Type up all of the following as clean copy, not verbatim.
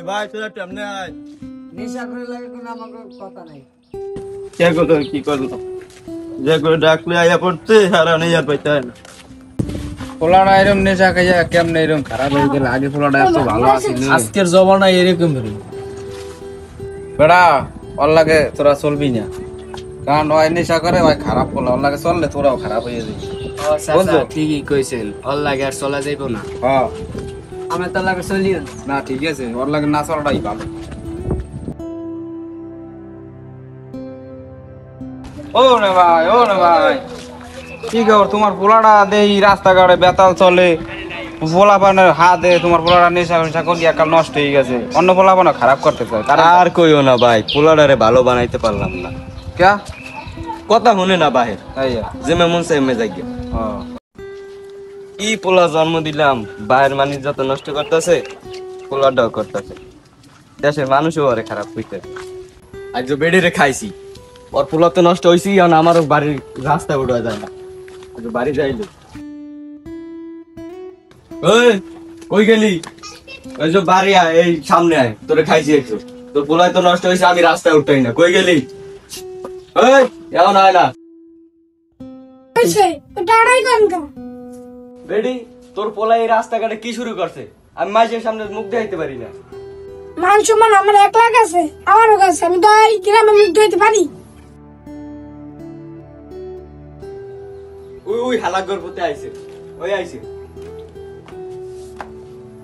ভাই তোরা কেমনে আয়? নেশা করে লাগে কোনো আমাকে কথা নাই। কে করলো কি করলো? যে করে ডাকলে আয়া পড়তে সারা নেই আর পাইতে হয় না। পোলাটা এরকম নেশা খাইয়া কেমনে এরকম খারাপ হয়ে গেল? আগে পোলাটা এত ভালো আছিল। আজকের জমানা এরকম রে। বেড়া ওর লাগে তোরা চলবি না, কারণ ওই নেশা করে ওই খারাপ পোলা, ওর লাগে চললে তোরাও খারাপ হয়ে যাবি। বুঝছো? ঠিকই কইছেন, ওর লাগে আর চলা যাইব না। হ্যাঁ আমি তো লাগে চলিও না। না ঠিক আছে, ওর লাগে না চলাটাই ভালো। ও রে ভাই কি খবর? তোমার পোলাটা দেই রাস্তাঘাটে বেতাল চলে, পোলাপানের হাতে তোমার পোলাটা নেশা ফেশা করিয়া কাল নষ্ট হয়ে গেছে, অন্য পোলাপানও খারাপ করতে চায়। আর কইও না ভাই, পোলাডারে ভালো বানাইতে পারলাম না। ক্যা কথা শুনে না বাহির, আইয়া যেমে মন চাই এমে যাই গে। কি পোলা জন্ম দিলাম, বাহির মানুষ যত নষ্ট করতেছে পোলাটাও করতেছে। দেশের মানুষও ওরে খারাপ হইতে। আজ যে বেড়ে খাইছি, ওর পোলা তো নষ্ট হয়েছি, আর আমারও বাড়ির রাস্তায় উঠা যায় না। আজ বাড়ি যাইলো। ওই কই গেলি? ওই যে বাড়ি আয়, এই সামনে আয়, তোরে খাইছি একটু। তোর পোলাই তো নষ্ট হয়েছে, আমি রাস্তায় উঠতাই না। কই গেলি? ওই এমন হয় না বেডি, তোর পোলা এই রাস্তাঘাটে কি শুরু করছে? আমি মাঝের সামনে মুখ দেখাইতে পারি না। মান সম্মান আমার একলা কাছে, আমারও কাছে। আমি তো এই গ্রামে মুখ ধুইতে পারি। ওই হালাগর পথে আইছে, ওই আইছে।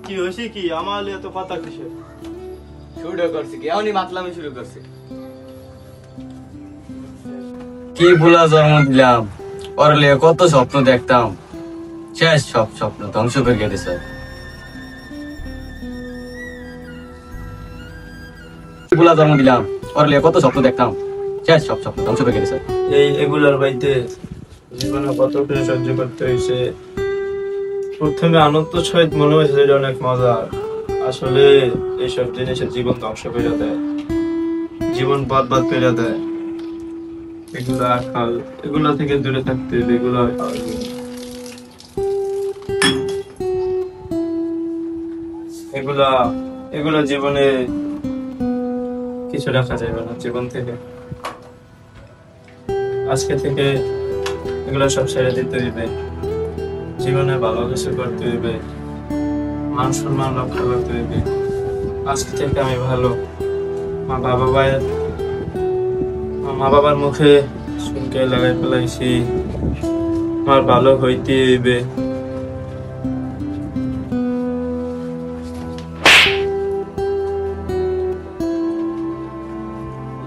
কি হয়েছে কি? আমার এত কথা কিসে? শুরু করছে কি? এমনই মাতলামি শুরু করছে। কি ভুলা জন্ম দিলাম, ওর লিয়ে কত স্বপ্ন দেখতাম, শেষ সব স্বপ্ন ধ্বংস করে গেছে। ভুলা জন্ম দিলাম, ওর লিয়ে কত স্বপ্ন দেখতাম, শেষ সব স্বপ্ন ধ্বংস করে গেছে। এই এগুলার বাইতে জীবনে কত করে সহ্য করতে হয়েছে। প্রথমে আনন্দ সহিত মনে হয়েছে এটা অনেক মজা, আসলে এইসব জিনিসের জীবন ধ্বংস করে দেয়, জীবন বরবাদ করে দেয়। এগুলা খাল, এগুলা থেকে দূরে থাকতে হবে, এগুলা খাওয়া যাবে না। এগুলা এগুলা জীবনে কিছু রাখা যাবে না জীবন থেকে। আজকে থেকে এগুলো সব ছেড়ে দিতে হইবে, জীবনে ভালো কিছু করতে হইবে, মান সম্মান রক্ষা করতে হইবে। আজকে থেকে আমি ভালো, মা বাবার মুখে শুনকে লাগাই ফেলাইছি, আমার ভালো হইতে হইবে।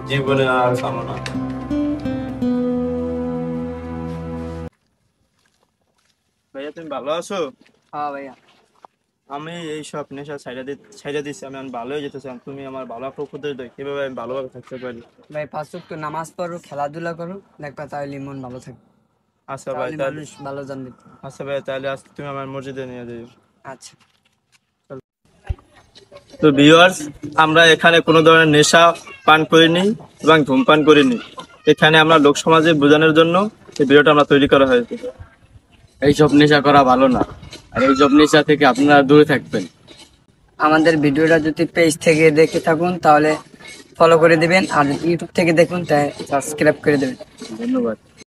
জীবনে আর কামনা। ভাইয়া তুমি ভালো আছো? হ্যাঁ ভাইয়া। আমি এই সব নেশা ছাইড়া দিচ্ছি, আমি ভালো হয়ে যেতে চাই। তুমি আমার ভালো একটা উপদেশ দাও, কিভাবে আমি ভালোভাবে থাকতে পারি। ভাই 5 ওয়াক্ত নামাজ পড়ো, খেলাধুলা করো, দেখবা তাহলে মন ভালো থাকবে। আচ্ছা ভাই, তাহলে তাহলে মানুষ ভালো জানবে। আচ্ছা ভাই, তাহলে আজকে তুমি আমার মসজিদে নিয়ে যাও। আচ্ছা। তো ভিউয়ার্স, আমরা এখানে কোনো ধরনের নেশা পান করিনি এবং ধূমপান করিনি। এখানে আমরা লোক সমাজে বোঝানোর জন্য এই ভিডিওটা আমরা তৈরি করা হয়েছে। এইসব নেশা করা ভালো না, আর এইসব নেশা থেকে আপনারা দূরে থাকবেন। আমাদের ভিডিওটা যদি পেজ থেকে দেখে থাকুন তাহলে ফলো করে দিবেন, আর যদি ইউটিউব থেকে দেখুন তাহলে সাবস্ক্রাইব করে দেবেন। ধন্যবাদ।